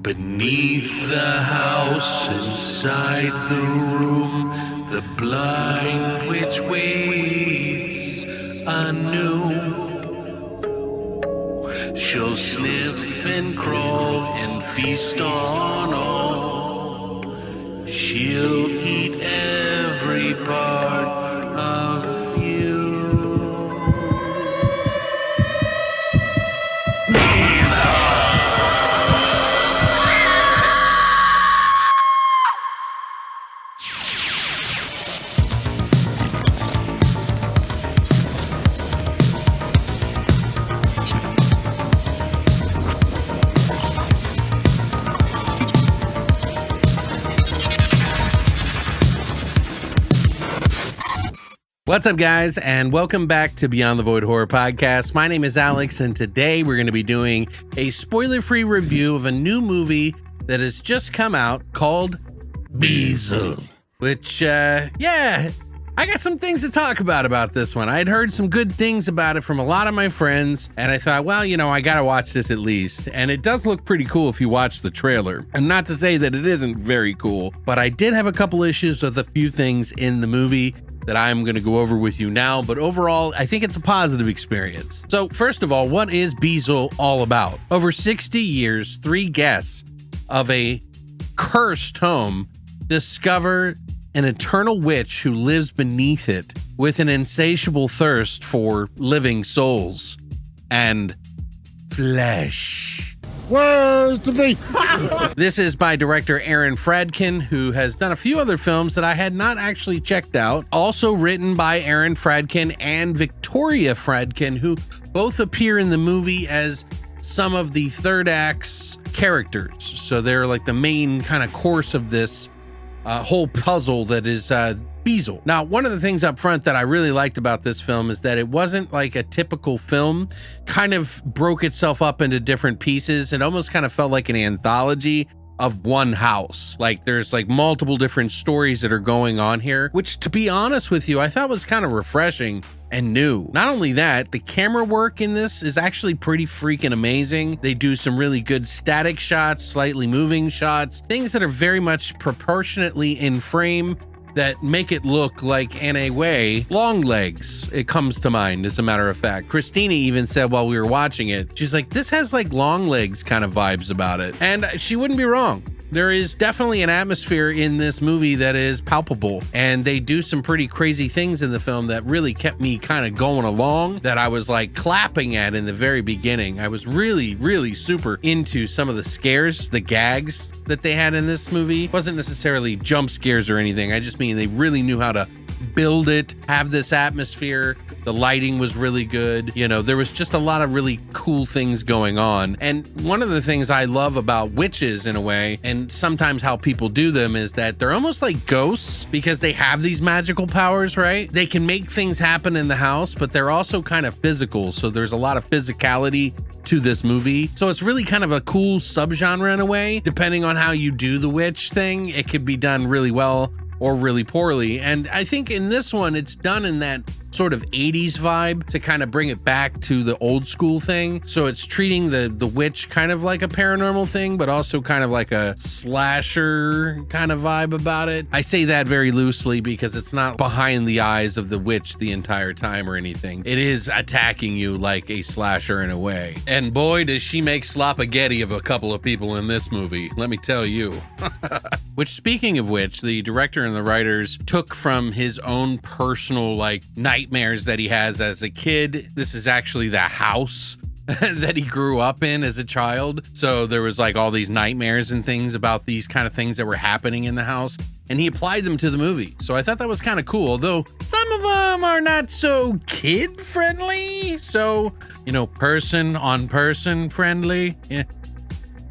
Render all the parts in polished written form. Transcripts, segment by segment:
Beneath the house, inside the room, the blind witch waits anew. She'll sniff and crawl and feast on all. She'll eat every part of you. What's up, guys, and welcome back to Beyond the Void Horror Podcast. My name is Alex, and today we're going to be doing a spoiler-free review of a new movie that has just come out called Beezel. Which, I got some things to talk about this one. I had heard some good things about it from a lot of my friends, and I thought, well, I gotta watch this at least. And it does look pretty cool if you watch the trailer. And not to say that it isn't very cool, but I did have a couple issues with a few things in the movie that I'm going to go over with you now, but overall, I think it's a positive experience. So first of all, what is Beezel all about? Over 60 years, 3 guests of a cursed home discover an eternal witch who lives beneath it with an insatiable thirst for living souls and flesh. Where's the beef? This is by director Aaron Fradkin, who has done a few other films that I had not actually checked out. Also written by Aaron Fradkin and Victoria Fradkin, who both appear in the movie as some of the third act's characters. So they're like the main kind of course of this whole puzzle that is Beezel. Now, one of the things up front that I really liked about this film is that it wasn't like a typical film, kind of broke itself up into different pieces. It almost kind of felt like an anthology of one house. Like there's like multiple different stories that are going on here, which, to be honest with you, I thought was kind of refreshing and new. Not only that, the camera work in this is actually pretty freaking amazing. They do some really good static shots, slightly moving shots, things that are very much proportionately in frame that make it look like, in a way, long legs. It comes to mind, as a matter of fact. Christina even said while we were watching it, she's like, this has like long legs kind of vibes about it. And she wouldn't be wrong. There is definitely an atmosphere in this movie that is palpable, and they do some pretty crazy things in the film that really kept me kind of going along, that I was like clapping at in the very beginning. I was really super into some of the scares, the gags that they had in this movie. It wasn't necessarily jump scares or anything. I just mean they really knew how to build it, have this atmosphere. The lighting was really good. There was just a lot of really cool things going on. And one of the things I love about witches, in a way, and sometimes how people do them, is that they're almost like ghosts because they have these magical powers, right? They can make things happen in the house, but they're also kind of physical. So there's a lot of physicality to this movie. So it's really kind of a cool subgenre in a way. Depending on how you do the witch thing, it could be done really well or really poorly. And I think in this one, it's done in that sort of 80s vibe to kind of bring it back to the old school thing. So it's treating the witch kind of like a paranormal thing, but also kind of like a slasher kind of vibe about it. I say that very loosely because it's not behind the eyes of the witch the entire time or anything. It is attacking you like a slasher in a way. And boy, does she make slopaghetti of a couple of people in this movie, let me tell you. Which, speaking of which, the director and the writers took from his own personal like nightmares that he has as a kid. This is actually the house that he grew up in as a child. So there was like all these nightmares and things about these kind of things that were happening in the house, and he applied them to the movie. So I thought that was kind of cool, although some of them are not so kid friendly. So, person on person friendly. Yeah.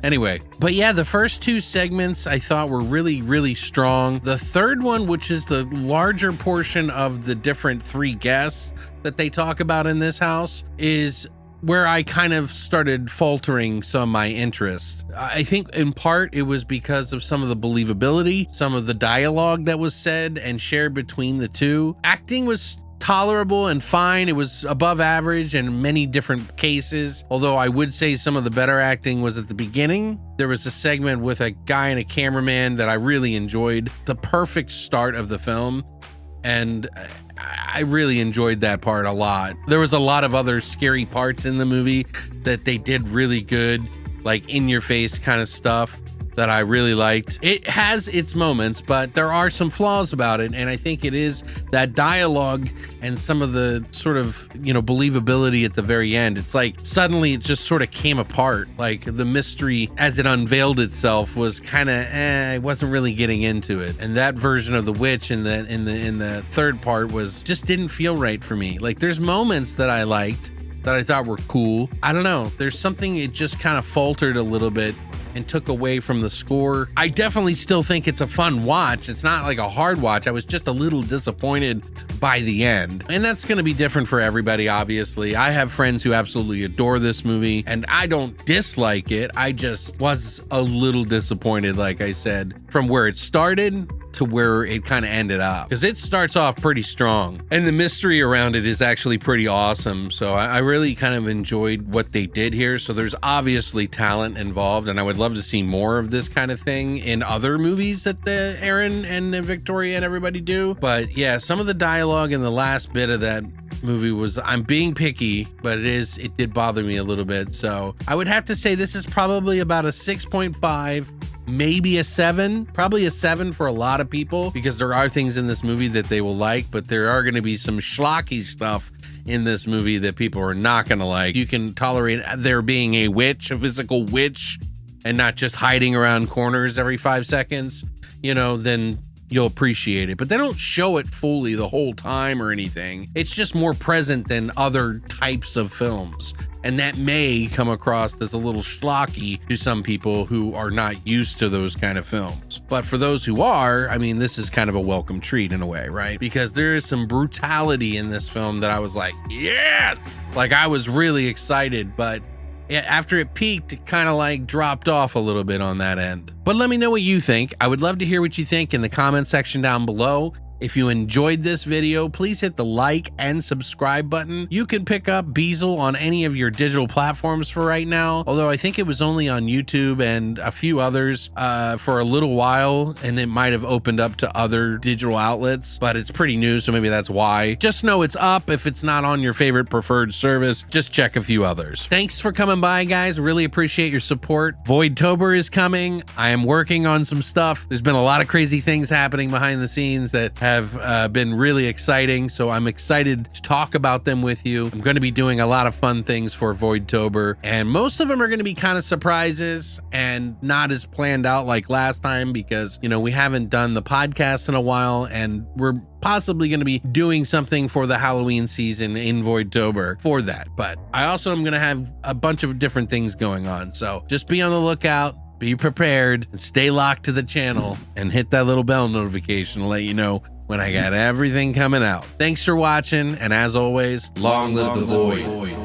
Anyway, but yeah, the first 2 segments I thought were really strong. The third one, which is the larger portion of the different 3 guests that they talk about in this house, is where I kind of started faltering some of my interest. I think in part it was because of some of the believability, some of the dialogue that was said and shared between the two. Acting was tolerable and fine. It was above average in many different cases, although I would say some of the better acting was at the beginning There was a segment with a guy and a cameraman that I really enjoyed. The perfect start of the film. And I really enjoyed that part a lot. There was a lot of other scary parts in the movie that they did really good, like in your face kind of stuff that I really liked. It has its moments, but there are some flaws about it. And I think it is that dialogue and some of the sort of, believability at the very end. It's like suddenly it just sort of came apart. Like the mystery as it unveiled itself was kind of, I wasn't really getting into it. And that version of the witch in the third part just didn't feel right for me. Like there's moments that I liked that I thought were cool. I don't know. There's something, it just kind of faltered a little bit and took away from the score. I definitely still think it's a fun watch. It's not like a hard watch. I was just a little disappointed by the end. And that's going to be different for everybody, obviously. I have friends who absolutely adore this movie, and I don't dislike it. I just was a little disappointed, like I said, from where it started to where it kind of ended up, because it starts off pretty strong and the mystery around it is actually pretty awesome. So I really kind of enjoyed what they did here. So there's obviously talent involved, and I would love to see more of this kind of thing in other movies that the Aaron and Victoria and everybody do. But yeah, some of the dialogue in the last bit of that movie was, I'm being picky, but it did bother me a little bit. So I would have to say this is probably about a 6.5, maybe a 7, probably a 7 for a lot of people, because there are things in this movie that they will like, but there are going to be some schlocky stuff in this movie that people are not going to like. You can tolerate there being a witch, a physical witch, and not just hiding around corners every 5 seconds, then you'll appreciate it. But they don't show it fully the whole time or anything. It's just more present than other types of films. And that may come across as a little schlocky to some people who are not used to those kind of films. But for those who are, I mean, this is kind of a welcome treat in a way, right? Because there is some brutality in this film that I was like, yes! Like I was really excited, but after it peaked, it kind of like dropped off a little bit on that end. But let me know what you think. I would love to hear what you think in the comment section down below. If you enjoyed this video, please hit the like and subscribe button. You can pick up Beezel on any of your digital platforms for right now, although I think it was only on YouTube and a few others for a little while, and it might have opened up to other digital outlets, but it's pretty new, so maybe that's why. Just know it's up. If it's not on your favorite preferred service, just check a few others. Thanks for coming by, guys. Really appreciate your support. Voidtober is coming. I am working on some stuff. There's been a lot of crazy things happening behind the scenes that have been really exciting, so I'm excited to talk about them with you. I'm going to be doing a lot of fun things for Voidtober, and most of them are going to be kind of surprises and not as planned out like last time, because we haven't done the podcast in a while, and we're possibly going to be doing something for the Halloween season in Voidtober for that. But I also am going to have a bunch of different things going on, so just be on the lookout. Be prepared and stay locked to the channel and hit that little bell notification to let you know when I got everything coming out. Thanks for watching, and as always, long live the Void.